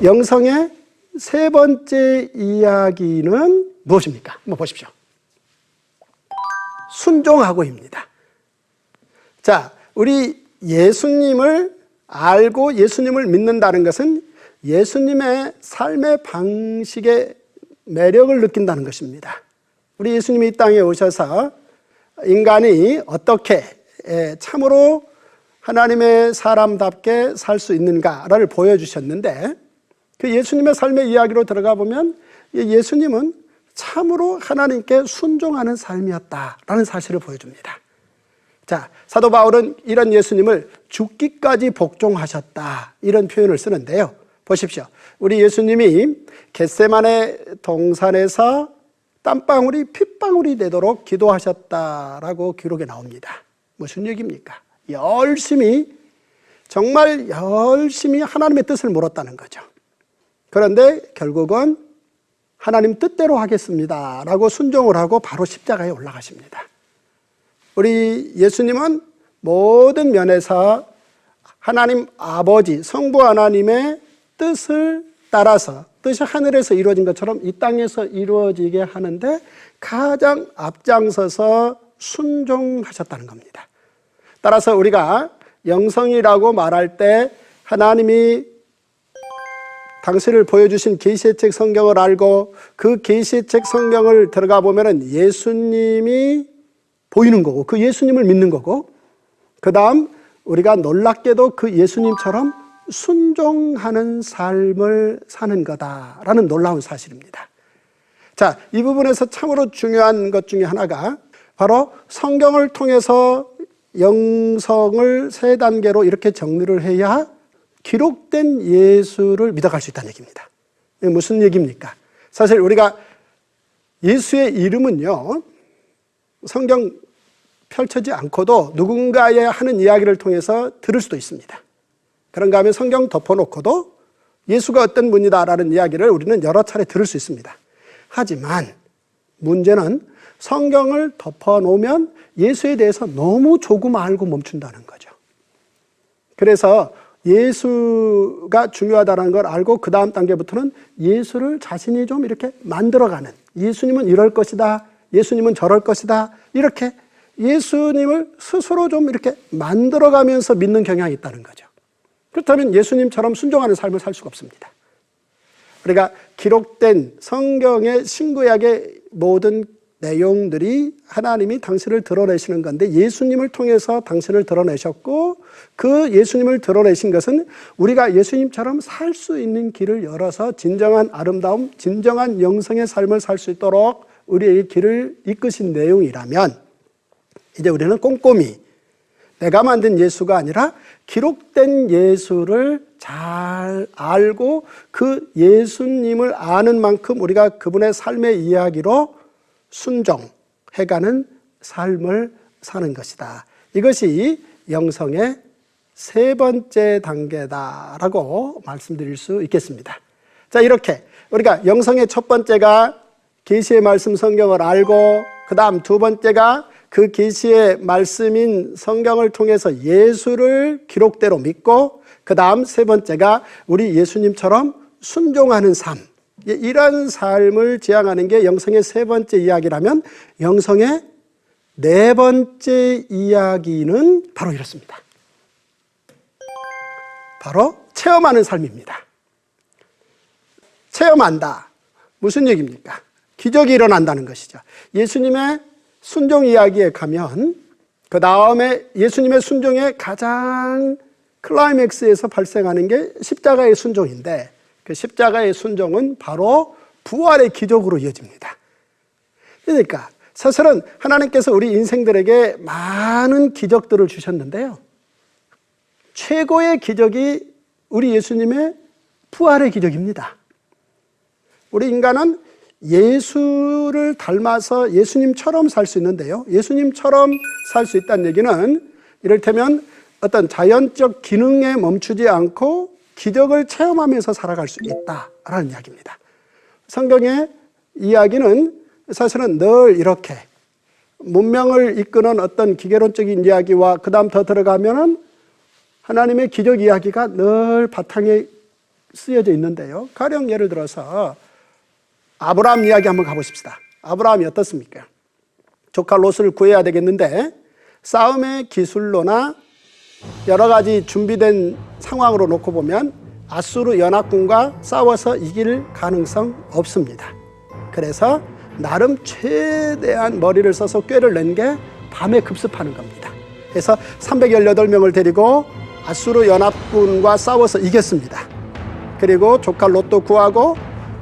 영성의 세 번째 이야기는 무엇입니까? 한번 보십시오. 순종하고입니다. 자, 우리 예수님을 알고 예수님을 믿는다는 것은 예수님의 삶의 방식의 매력을 느낀다는 것입니다. 우리 예수님이 이 땅에 오셔서 인간이 어떻게 참으로 하나님의 사람답게 살 수 있는가를 보여주셨는데, 그 예수님의 삶의 이야기로 들어가 보면 예수님은 참으로 하나님께 순종하는 삶이었다라는 사실을 보여줍니다. 자, 사도 바울은 이런 예수님을 죽기까지 복종하셨다, 이런 표현을 쓰는데요. 보십시오. 우리 예수님이 겟세마네 동산에서 땀방울이 핏방울이 되도록 기도하셨다라고 기록에 나옵니다. 무슨 얘기입니까? 정말 열심히 하나님의 뜻을 물었다는 거죠. 그런데 결국은 하나님 뜻대로 하겠습니다 라고 순종을 하고 바로 십자가에 올라가십니다. 우리 예수님은 모든 면에서 하나님 아버지, 성부 하나님의 뜻을 따라서, 뜻이 하늘에서 이루어진 것처럼 이 땅에서 이루어지게 하는데 가장 앞장서서 순종하셨다는 겁니다. 따라서 우리가 영성이라고 말할 때 하나님이 당신을 보여주신 계시의 책 성경을 알고 그 계시의 책 성경을 들어가 보면은 예수님이 보이는 거고, 그 예수님을 믿는 거고, 그 다음 우리가 놀랍게도 그 예수님처럼 순종하는 삶을 사는 거다라는 놀라운 사실입니다. 자, 이 부분에서 참으로 중요한 것 중에 하나가 바로 성경을 통해서 영성을 세 단계로 이렇게 정리를 해야 기록된 예수를 믿어갈 수 있다는 얘기입니다. 이게 무슨 얘기입니까? 사실 우리가 예수의 이름은요, 성경 펼쳐지 않고도 누군가의 하는 이야기를 통해서 들을 수도 있습니다. 그런가 하면 성경 덮어놓고도 예수가 어떤 분이다라는 이야기를 우리는 여러 차례 들을 수 있습니다. 하지만 문제는 성경을 덮어놓으면 예수에 대해서 너무 조금 알고 멈춘다는 거죠. 그래서 예수가 중요하다는 걸 알고 그 다음 단계부터는 예수를 자신이 좀 이렇게 만들어가는, 예수님은 이럴 것이다, 예수님은 저럴 것이다, 이렇게 예수님을 스스로 좀 이렇게 만들어가면서 믿는 경향이 있다는 거죠. 그렇다면 예수님처럼 순종하는 삶을 살 수가 없습니다. 우리가 기록된 성경의 신구약의 모든 내용들이 하나님이 당신을 드러내시는 건데, 예수님을 통해서 당신을 드러내셨고, 그 예수님을 드러내신 것은 우리가 예수님처럼 살 수 있는 길을 열어서 진정한 아름다움, 진정한 영성의 삶을 살 수 있도록 우리의 길을 이끄신 내용이라면, 이제 우리는 꼼꼼히 내가 만든 예수가 아니라 기록된 예수를 잘 알고 그 예수님을 아는 만큼 우리가 그분의 삶의 이야기로 순종해가는 삶을 사는 것이다. 이것이 영성의 세 번째 단계다라고 말씀드릴 수 있겠습니다. 자, 이렇게 우리가 영성의 첫 번째가 계시의 말씀 성경을 알고, 그 다음 두 번째가 그 계시의 말씀인 성경을 통해서 예수를 기록대로 믿고, 그 다음 세 번째가 우리 예수님처럼 순종하는 삶, 이런 삶을 지향하는 게 영성의 세 번째 이야기라면, 영성의 네 번째 이야기는 바로 이렇습니다. 바로 체험하는 삶입니다. 체험한다. 무슨 얘기입니까? 기적이 일어난다는 것이죠. 예수님의 순종 이야기에 가면 그 다음에 예수님의 순종의 가장 클라이맥스에서 발생하는 게 십자가의 순종인데, 그 십자가의 순종은 바로 부활의 기적으로 이어집니다. 그러니까 사실은 하나님께서 우리 인생들에게 많은 기적들을 주셨는데요, 최고의 기적이 우리 예수님의 부활의 기적입니다. 우리 인간은 예수를 닮아서 예수님처럼 살 수 있는데요, 예수님처럼 살 수 있다는 얘기는 이를테면 어떤 자연적 기능에 멈추지 않고 기적을 체험하면서 살아갈 수 있다라는 이야기입니다. 성경의 이야기는 사실은 늘 이렇게 문명을 이끄는 어떤 기계론적인 이야기와 그 다음 더 들어가면은 하나님의 기적 이야기가 늘 바탕에 쓰여져 있는데요. 가령 예를 들어서 아브라함 이야기 한번 가보십시다. 아브라함이 어떻습니까? 조카 롯을 구해야 되겠는데 싸움의 기술로나 여러 가지 준비된 상황으로 놓고 보면 아수르 연합군과 싸워서 이길 가능성 없습니다. 그래서 나름 최대한 머리를 써서 꾀를 낸 게 밤에 급습하는 겁니다. 그래서 318명을 데리고 아수르 연합군과 싸워서 이겼습니다. 그리고 조카 롯도 구하고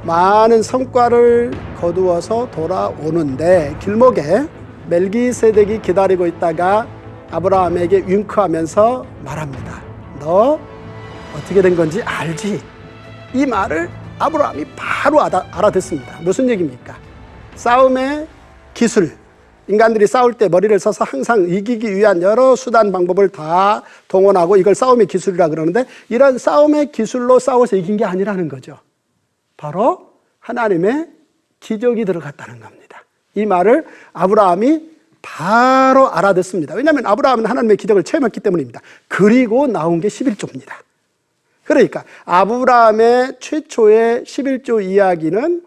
많은 성과를 거두어서 돌아오는데 길목에 멜기세덱이 기다리고 있다가 아브라함에게 윙크하면서 말합니다. 너 어떻게 된 건지 알지? 이 말을 아브라함이 바로 알아듣습니다. 무슨 얘기입니까? 싸움의 기술, 인간들이 싸울 때 머리를 써서 항상 이기기 위한 여러 수단 방법을 다 동원하고 이걸 싸움의 기술이라 그러는데 이런 싸움의 기술로 싸워서 이긴 게 아니라는 거죠. 바로 하나님의 기적이 들어갔다는 겁니다. 이 말을 아브라함이 바로 알아듣습니다. 왜냐하면 아브라함은 하나님의 기적을 체험했기 때문입니다. 그리고 나온 게 11조입니다. 그러니까 아브라함의 최초의 11조 이야기는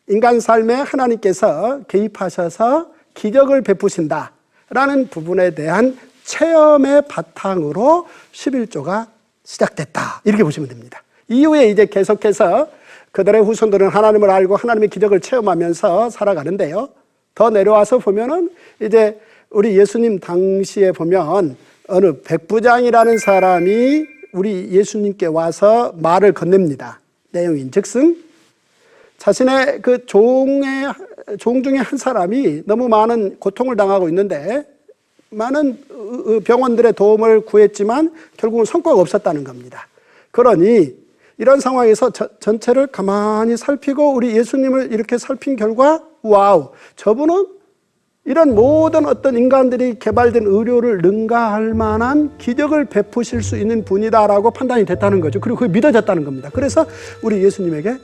인간 삶에 하나님께서 개입하셔서 기적을 베푸신다라는 부분에 대한 체험의 바탕으로 11조가 시작됐다. 이렇게 보시면 됩니다. 이후에 이제 계속해서 그들의 후손들은 하나님을 알고 하나님의 기적을 체험하면서 살아가는데요. 더 내려와서 보면은 이제 우리 예수님 당시에 보면 어느 백부장이라는 사람이 우리 예수님께 와서 말을 건넵니다. 내용인 즉슨 자신의 그 종 중에 한 사람이 너무 많은 고통을 당하고 있는데 많은 병원들의 도움을 구했지만 결국은 성과가 없었다는 겁니다. 그러니 이런 상황에서 전체를 가만히 살피고 우리 예수님을 이렇게 살핀 결과 와우, 저분은 이런 모든 어떤 인간들이 개발된 의료를 능가할 만한 기적을 베푸실 수 있는 분이다라고 판단이 됐다는 거죠. 그리고 그게 믿어졌다는 겁니다. 그래서 우리 예수님에게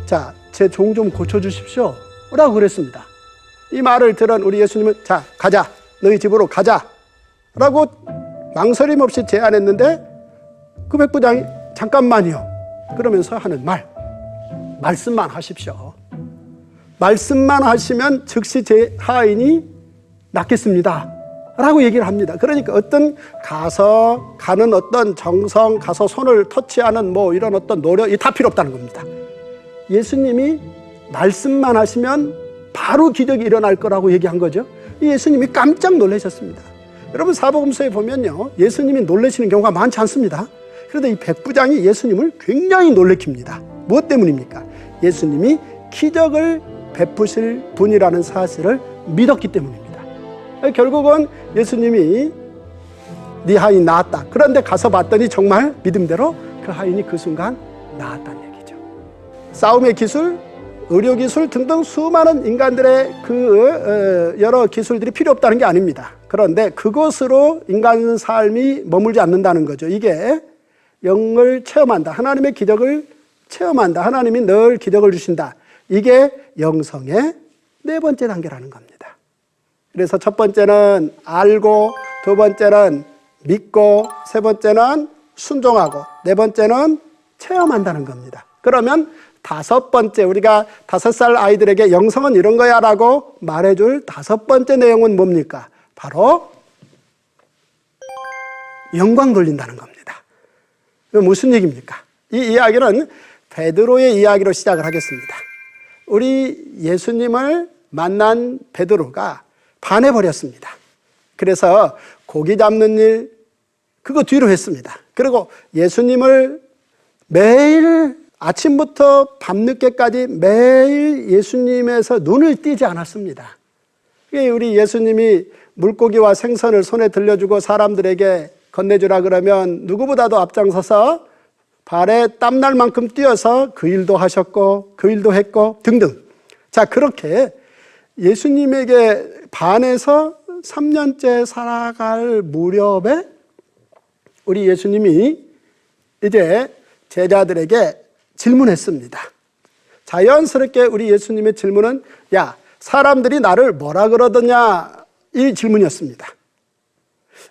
자, 제 종 좀 고쳐주십시오 라고 그랬습니다. 이 말을 들은 우리 예수님은 자, 가자, 너희 집으로 가자 라고 망설임 없이 제안했는데 그 백부장이 잠깐만요 그러면서 하는 말씀만 하십시오. 말씀만 하시면 즉시 제 하인이 낫겠습니다 라고 얘기를 합니다. 그러니까 어떤 가는 어떤 정성, 가서 손을 터치하는 뭐 이런 어떤 노력이 다 필요 없다는 겁니다. 예수님이 말씀만 하시면 바로 기적이 일어날 거라고 얘기한 거죠. 예수님이 깜짝 놀라셨습니다. 여러분 사복음서에 보면요, 예수님이 놀라시는 경우가 많지 않습니다. 그런데 이 백부장이 예수님을 굉장히 놀래킵니다. 무엇 때문입니까? 예수님이 기적을 베푸실 분이라는 사실을 믿었기 때문입니다. 결국은 예수님이 네 하인 나았다. 그런데 가서 봤더니 정말 믿음대로 그 하인이 그 순간 나았다는 얘기죠. 싸움의 기술, 의료기술 등등 수많은 인간들의 그 여러 기술들이 필요 없다는 게 아닙니다. 그런데 그것으로 인간 삶이 머물지 않는다는 거죠. 이게 영을 체험한다. 하나님의 기적을 체험한다. 하나님이 늘 기적을 주신다. 이게 영성의 네 번째 단계라는 겁니다. 그래서 첫 번째는 알고, 두 번째는 믿고, 세 번째는 순종하고, 네 번째는 체험한다는 겁니다. 그러면 다섯 번째, 우리가 5살 아이들에게 영성은 이런 거야 라고 말해줄 다섯 번째 내용은 뭡니까? 바로 영광 돌린다는 겁니다. 무슨 얘기입니까? 이 이야기는 베드로의 이야기로 시작을 하겠습니다. 우리 예수님을 만난 베드로가 반해버렸습니다. 그래서 고기 잡는 일, 그거 뒤로 했습니다. 그리고 예수님을 매일 아침부터 밤늦게까지 매일 예수님에서 눈을 떼지 않았습니다. 우리 예수님이 물고기와 생선을 손에 들려주고 사람들에게 건네주라 그러면 누구보다도 앞장서서 발에 땀날 만큼 뛰어서 그 일도 하셨고 그 일도 했고 등등. 자, 그렇게 예수님에게 반해서 3년째 살아갈 무렵에 우리 예수님이 이제 제자들에게 질문했습니다. 자연스럽게 우리 예수님의 질문은 야, 사람들이 나를 뭐라 그러더냐 이 질문이었습니다.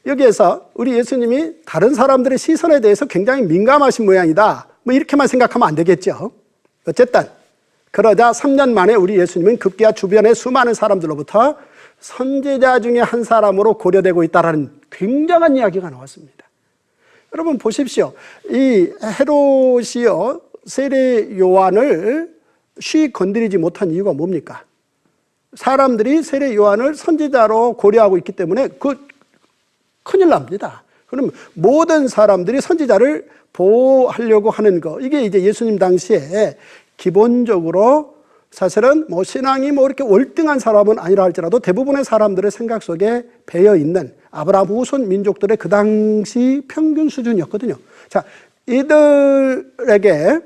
여기에서 우리 예수님이 다른 사람들의 시선에 대해서 굉장히 민감하신 모양이다 뭐 이렇게만 생각하면 안 되겠죠. 어쨌든 그러자 3년 만에 우리 예수님은 급기야 주변의 수많은 사람들로부터 선지자 중에 한 사람으로 고려되고 있다는 굉장한 이야기가 나왔습니다. 여러분 보십시오. 이 헤롯이요 세례 요한을 쉬 건드리지 못한 이유가 뭡니까? 사람들이 세례 요한을 선지자로 고려하고 있기 때문에 큰일 납니다. 그럼 모든 사람들이 선지자를 보호하려고 하는 거, 이게 이제 예수님 당시에 기본적으로 사실은 뭐 신앙이 뭐 이렇게 월등한 사람은 아니라 할지라도 대부분의 사람들의 생각 속에 배어 있는 아브라함 후손 민족들의 그 당시 평균 수준이었거든요. 자, 이들에게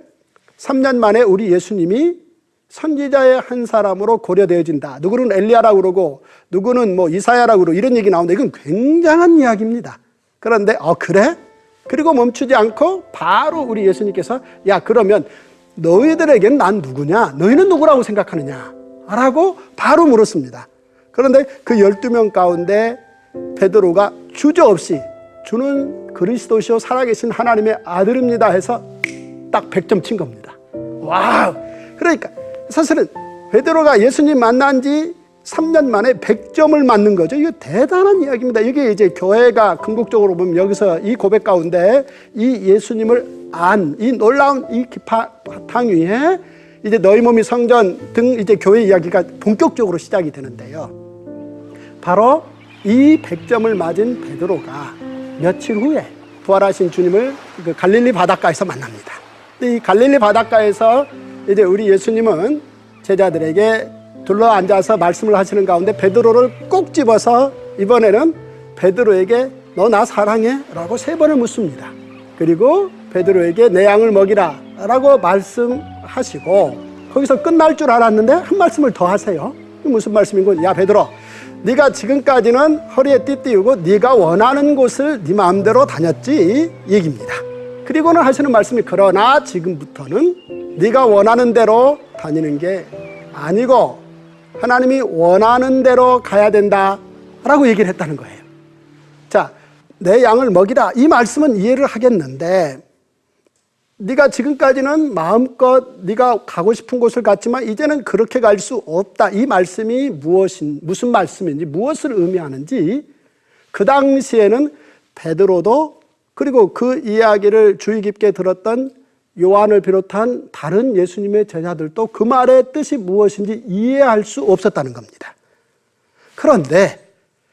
3년 만에 우리 예수님이 선지자의 한 사람으로 고려되어진다. 누구는 엘리야라고 그러고 누구는 뭐 이사야라고 그러고 이런 얘기 나오는데 이건 굉장한 이야기입니다. 그런데 그래? 그리고 멈추지 않고 바로 우리 예수님께서 야 그러면 너희들에겐 난 누구냐? 너희는 누구라고 생각하느냐? 라고 바로 물었습니다. 그런데 그 12명 가운데 베드로가 주저없이 주는 그리스도시요 살아계신 하나님의 아들입니다 해서 딱 100점 친 겁니다. 와우! 그러니까 사실은 베드로가 예수님 만난 지 3년 만에 100점을 맞는 거죠. 이거 대단한 이야기입니다. 이게 이제 교회가 궁극적으로 보면 여기서 이 고백 가운데 이 예수님을 안, 이 놀라운 이 바탕 위에 이제 너희 몸이 성전 등 이제 교회 이야기가 본격적으로 시작이 되는데요. 바로 이 100점을 맞은 베드로가 며칠 후에 부활하신 주님을 그 갈릴리 바닷가에서 만납니다. 이 갈릴리 바닷가에서 이제 우리 예수님은 제자들에게 둘러 앉아서 말씀을 하시는 가운데 베드로를 꼭 집어서 이번에는 베드로에게 너 나 사랑해? 라고 3번을 묻습니다. 그리고 베드로에게 내 양을 먹이라 라고 말씀하시고 거기서 끝날 줄 알았는데 한 말씀을 더 하세요. 무슨 말씀인고? 야 베드로, 네가 지금까지는 허리에 띠 띄우고 네가 원하는 곳을 네 마음대로 다녔지 얘기입니다. 그리고는 하시는 말씀이 그러나 지금부터는 네가 원하는 대로 다니는 게 아니고 하나님이 원하는 대로 가야 된다 라고 얘기를 했다는 거예요. 자, 내 양을 먹이라 이 말씀은 이해를 하겠는데 네가 지금까지는 마음껏 네가 가고 싶은 곳을 갔지만 이제는 그렇게 갈 수 없다. 이 말씀이 무슨 말씀인지 무엇을 의미하는지 그 당시에는 베드로도 그리고 그 이야기를 주의 깊게 들었던 요한을 비롯한 다른 예수님의 제자들도 그 말의 뜻이 무엇인지 이해할 수 없었다는 겁니다. 그런데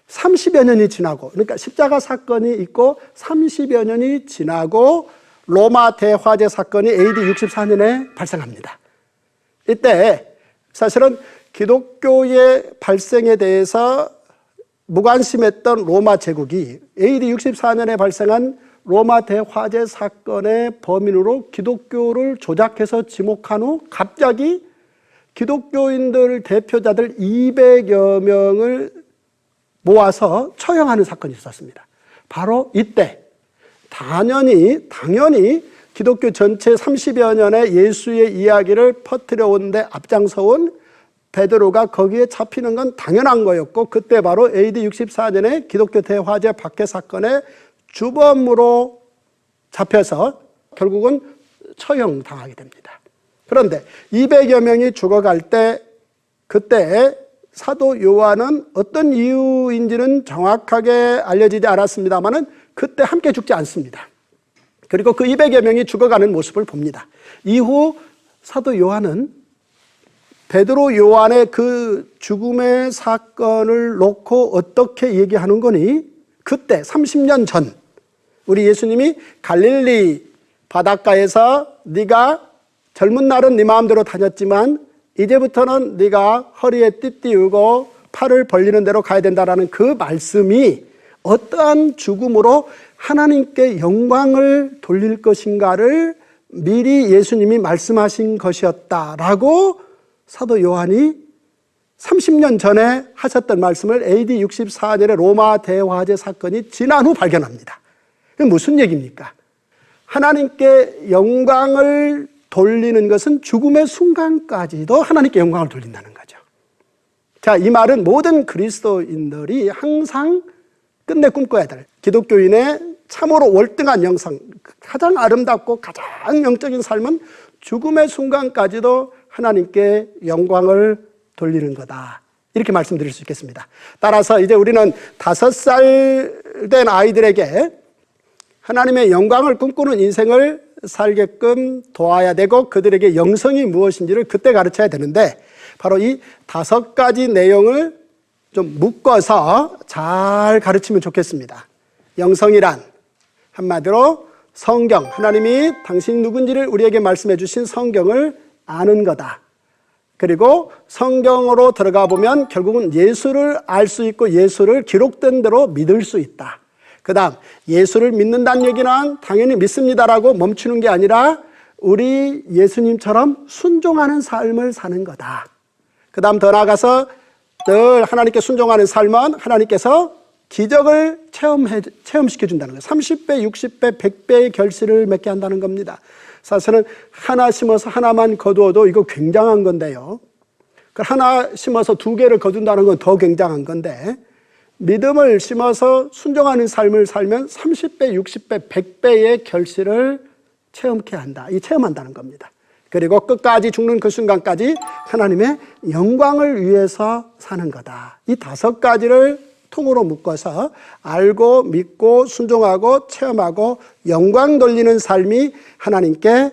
30여 년이 지나고 그러니까 십자가 사건이 있고 30여 년이 지나고 로마 대화재 사건이 AD 64년에 발생합니다. 이때 사실은 기독교의 발생에 대해서 무관심했던 로마 제국이 AD 64년에 발생한 로마 대화재 사건의 범인으로 기독교를 조작해서 지목한 후 갑자기 기독교인들 대표자들 200여 명을 모아서 처형하는 사건이 있었습니다. 바로 이때 당연히 기독교 전체 30여 년의 예수의 이야기를 퍼뜨려 오는데 앞장서온 베드로가 거기에 잡히는 건 당연한 거였고 그때 바로 AD 64년에 기독교 대화재 박해 사건의 주범으로 잡혀서 결국은 처형당하게 됩니다. 그런데 200여 명이 죽어갈 때 그때 사도 요한은 어떤 이유인지는 정확하게 알려지지 않았습니다만은 그때 함께 죽지 않습니다. 그리고 그 200여 명이 죽어가는 모습을 봅니다. 이후 사도 요한은 베드로 요한의 그 죽음의 사건을 놓고 어떻게 얘기하는 거니? 그때 30년 전 우리 예수님이 갈릴리 바닷가에서 네가 젊은 날은 네 마음대로 다녔지만 이제부터는 네가 허리에 띠 띄우고 팔을 벌리는 대로 가야 된다라는 그 말씀이 어떠한 죽음으로 하나님께 영광을 돌릴 것인가를 미리 예수님이 말씀하신 것이었다라고 사도 요한이 30년 전에 하셨던 말씀을 AD 64년에 로마 대화재 사건이 지난 후 발견합니다. 그게 무슨 얘기입니까? 하나님께 영광을 돌리는 것은 죽음의 순간까지도 하나님께 영광을 돌린다는 거죠. 자, 이 말은 모든 그리스도인들이 항상 끝내 꿈꿔야 될 기독교인의 참으로 월등한 영성, 가장 아름답고 가장 영적인 삶은 죽음의 순간까지도 하나님께 영광을 돌리는 거다. 이렇게 말씀드릴 수 있겠습니다. 따라서 이제 우리는 5살 된 아이들에게 하나님의 영광을 꿈꾸는 인생을 살게끔 도와야 되고 그들에게 영성이 무엇인지를 그때 가르쳐야 되는데, 바로 이 5가지 내용을 좀 묶어서 잘 가르치면 좋겠습니다. 영성이란 한마디로 성경, 하나님이 당신이 누군지를 우리에게 말씀해 주신 성경을 아는 거다. 그리고 성경으로 들어가 보면 결국은 예수를 알 수 있고 예수를 기록된 대로 믿을 수 있다. 그 다음, 예수를 믿는다는 얘기는 당연히 믿습니다라고 멈추는 게 아니라 우리 예수님처럼 순종하는 삶을 사는 거다. 그 다음 더 나아가서 늘 하나님께 순종하는 삶은 하나님께서 기적을 체험시켜준다는 거예요. 30배, 60배, 100배의 결실을 맺게 한다는 겁니다. 사실은 하나 심어서 하나만 거두어도 이거 굉장한 건데요. 하나 심어서 2개를 거둔다는 건 더 굉장한 건데, 믿음을 심어서 순종하는 삶을 살면 30배, 60배, 100배의 결실을 체험케 한다. 이 체험한다는 겁니다. 그리고 끝까지 죽는 그 순간까지 하나님의 영광을 위해서 사는 거다. 이 5가지를 통으로 묶어서 알고 믿고 순종하고 체험하고 영광 돌리는 삶이 하나님께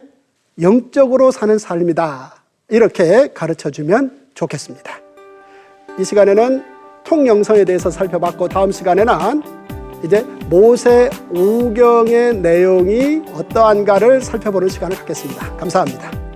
영적으로 사는 삶이다. 이렇게 가르쳐주면 좋겠습니다. 이 시간에는 통영성에 대해서 살펴봤고, 다음 시간에는 이제 모세 오경의 내용이 어떠한가를 살펴보는 시간을 갖겠습니다. 감사합니다.